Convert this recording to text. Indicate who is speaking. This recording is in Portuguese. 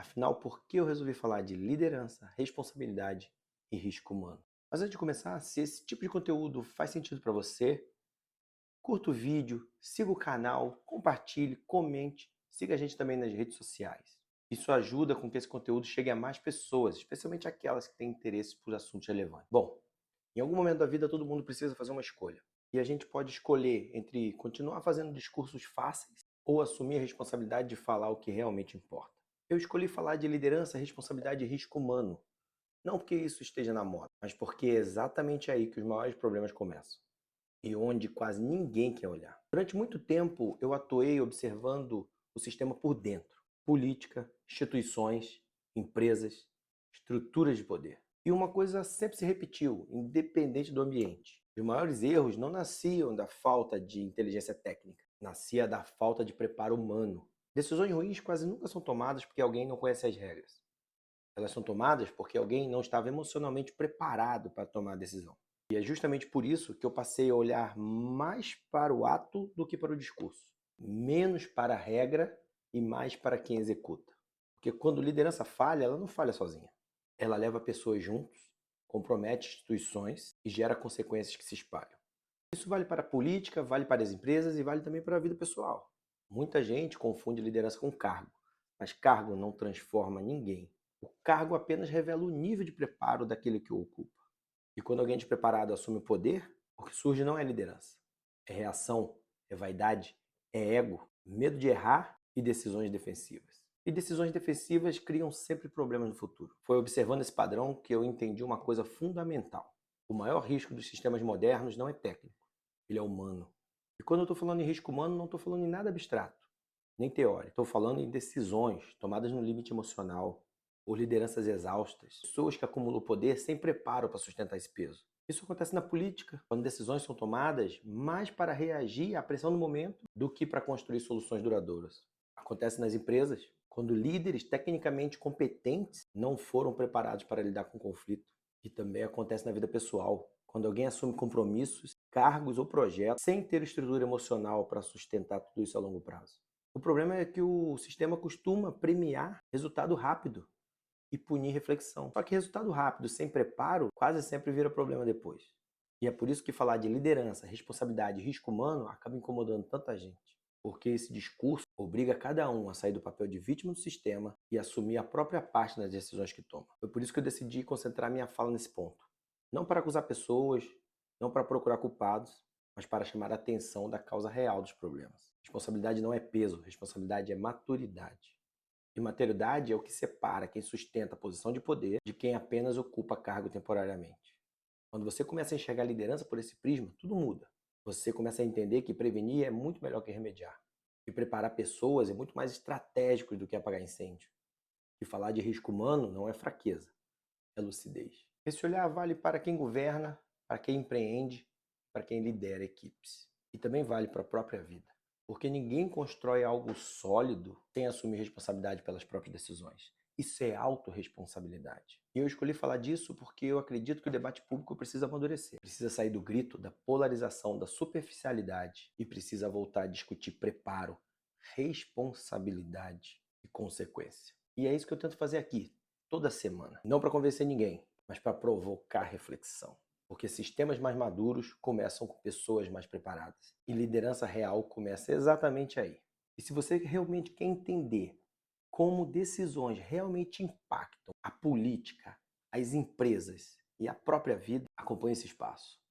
Speaker 1: Afinal, por que eu resolvi falar de liderança, responsabilidade e risco humano? Mas antes de começar, se esse tipo de conteúdo faz sentido para você, curta o vídeo, siga o canal, compartilhe, comente, siga a gente também nas redes sociais. Isso ajuda com que esse conteúdo chegue a mais pessoas, especialmente aquelas que têm interesse por assuntos relevantes. Bom, em algum momento da vida todo mundo precisa fazer uma escolha. E a gente pode escolher entre continuar fazendo discursos fáceis ou assumir a responsabilidade de falar o que realmente importa. Eu escolhi falar de liderança, responsabilidade e risco humano. Não porque isso esteja na moda, mas porque é exatamente aí que os maiores problemas começam. E onde quase ninguém quer olhar. Durante muito tempo eu atuei observando o sistema por dentro. Política, instituições, empresas, estruturas de poder. E uma coisa sempre se repetiu, independente do ambiente. Os maiores erros não nasciam da falta de inteligência técnica, nascia da falta de preparo humano. Decisões ruins quase nunca são tomadas porque alguém não conhece as regras. Elas são tomadas porque alguém não estava emocionalmente preparado para tomar a decisão. E é justamente por isso que eu passei a olhar mais para o ato do que para o discurso. Menos para a regra e mais para quem executa. Porque quando liderança falha, ela não falha sozinha. Ela leva pessoas juntos, compromete instituições e gera consequências que se espalham. Isso vale para a política, vale para as empresas e vale também para a vida pessoal. Muita gente confunde liderança com cargo, mas cargo não transforma ninguém. O cargo apenas revela o nível de preparo daquele que o ocupa. E quando alguém despreparado assume o poder, o que surge não é liderança. É reação, é vaidade, é ego, medo de errar e decisões defensivas. E decisões defensivas criam sempre problemas no futuro. Foi observando esse padrão que eu entendi uma coisa fundamental. O maior risco dos sistemas modernos não é técnico, ele é humano. E quando eu estou falando em risco humano, não estou falando em nada abstrato, nem teórico. Estou falando em decisões tomadas no limite emocional, por lideranças exaustas, pessoas que acumulam poder sem preparo para sustentar esse peso. Isso acontece na política, quando decisões são tomadas mais para reagir à pressão do momento do que para construir soluções duradouras. Acontece nas empresas, quando líderes tecnicamente competentes não foram preparados para lidar com conflito. E também acontece na vida pessoal, quando alguém assume compromissos, cargos ou projetos sem ter estrutura emocional para sustentar tudo isso a longo prazo. O problema é que o sistema costuma premiar resultado rápido e punir reflexão. Só que resultado rápido, sem preparo, quase sempre vira problema depois. E é por isso que falar de liderança, responsabilidade e risco humano acaba incomodando tanta gente. Porque esse discurso obriga cada um a sair do papel de vítima do sistema e assumir a própria parte nas decisões que toma. Foi por isso que eu decidi concentrar minha fala nesse ponto. Não para acusar pessoas, não para procurar culpados, mas para chamar a atenção da causa real dos problemas. Responsabilidade não é peso, responsabilidade é maturidade. E maturidade é o que separa quem sustenta a posição de poder de quem apenas ocupa cargo temporariamente. Quando você começa a enxergar a liderança por esse prisma, tudo muda. Você começa a entender que prevenir é muito melhor que remediar. E preparar pessoas é muito mais estratégico do que apagar incêndio. E falar de risco humano não é fraqueza, é lucidez. Esse olhar vale para quem governa, para quem empreende, para quem lidera equipes. E também vale para a própria vida. Porque ninguém constrói algo sólido sem assumir responsabilidade pelas próprias decisões. Isso é autorresponsabilidade. E eu escolhi falar disso porque eu acredito que o debate público precisa amadurecer. Precisa sair do grito, da polarização, da superficialidade e precisa voltar a discutir preparo, responsabilidade e consequência. E é isso que eu tento fazer aqui, toda semana. Não para convencer ninguém, mas para provocar reflexão. Porque sistemas mais maduros começam com pessoas mais preparadas. E liderança real começa exatamente aí. E se você realmente quer entender como decisões realmente impactam a política, as empresas e a própria vida, acompanhe esse espaço.